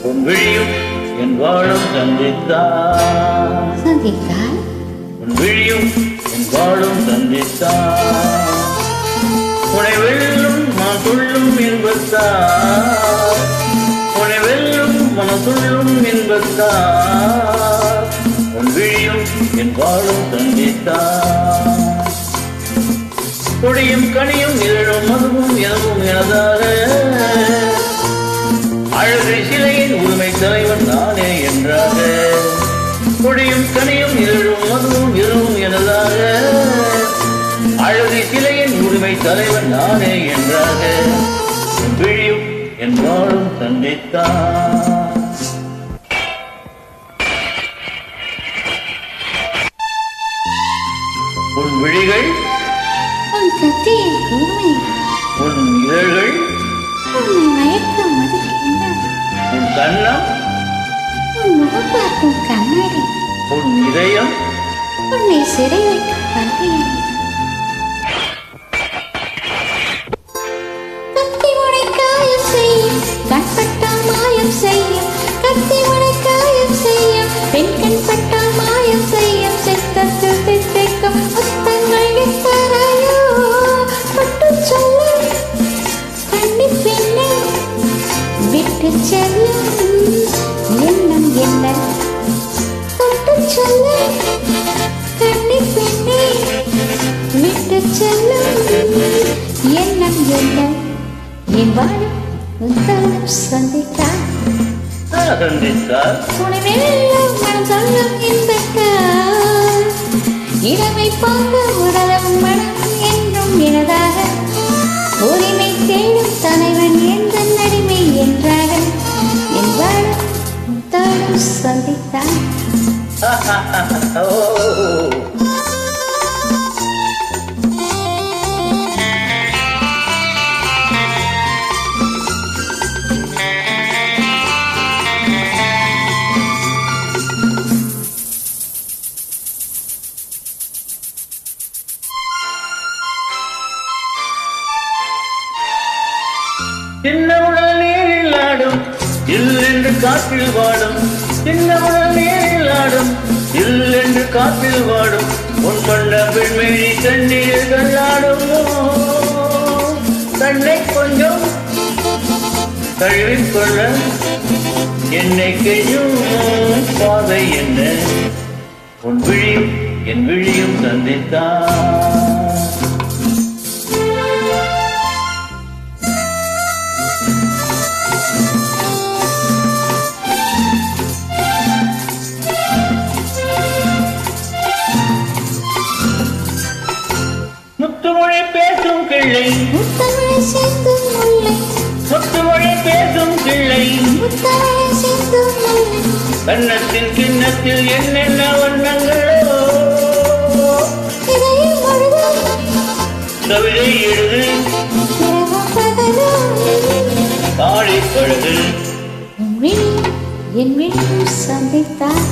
உன் விழியும் என் வாழும் சந்தித்தார் உன் விழியும் என் வாழும் சந்தித்தார் உனை வெல்லும் மனதுள்ளும் என்பத்தார் உனை வெல்லும் மனதுள்ளும் என்பத்தார் உன் விழியும் என் வாழும் சந்தித்தார் கொடியும் கனியும் நிழலும் மதுவும் எனவும் எனதாக அழகை சிலையின் உரிமை தலைவன் நானே என்றாக கொடியும் கனியும் நிழலும் மதுவும் இரவும் எனதாக அழகை சிலையின் உரிமை தலைவன் நானே என்றாக உன் விழியும் என் வாழும் சந்தித்தான் உன் விழிகள் உன் கத்தியின் கூர்மை உன் இதழ்கள் உன்னை மயக்க மதிக்கின்ற உன் கண்ணம் உன் முகம் பார்க்கும் கண்ணாடி உன் இதயம் உன்னை சிறை வைக்கும் பன்றியடி கத்தி முனை காயம் செய்யும் கண்பட்டால் மாயம் செய்யும் கத்தி முனை காயம் செய்யும் பெண் கண்பட்டால் மாயம் செய்யும் சித்தத்தில் தித்திக்கும் முத்தங்கள் எத்தனையோ பட்டு சொல்ல கண்ணி பெண்ணை விட்டு செல்லும் எண்ணம் என்ன தொட்டு சொல்ல கண்ணி பெண்ணை விட்டு செல்லும் எண்ணம் என்ன என் வாழும் உத்தாலும் சந்தித்தார் துணை வெல்லும் மனம் சொல்லும் இந்த இளமை பாங்க உடலும் மனம் என்றும் எனதாக உரிமை தேடும் தலைவன் எந்த நடிமை என்றாக என் வாழும் உத்தாலும் சந்தித்தார் சின்னவுடல் நீரில் ஆடும் என்று காற்றில் வாடும் சின்னவுடல் நீரில் ஆடும் என்று காற்றில் வாடும் உன் கொண்ட பெண்மணி கண்ணீர் கல்லாடும் கண்ணை கொஞ்சம் கழுவிக்கொள்ள என்னை கெய்யும் பாதை என்ன உன் விழியும் என் விழியும் சந்தித்தான் முத்துமொழி பேசும் கிள்ளை முத்தமிழை சேர்ந்தும் முல்லை முத்துமொழி பேசும் கிள்ளை முத்தமிழை சேர்ந்தும் முல்லை கன்னத்தின் கிண்ணத்தில் என்னென்ன வண்ணங்களோ இதயம் முழுதும் கவிதை எழுது இரவும் பகலும் காளி பழகு என் விழி சந்தித்தார்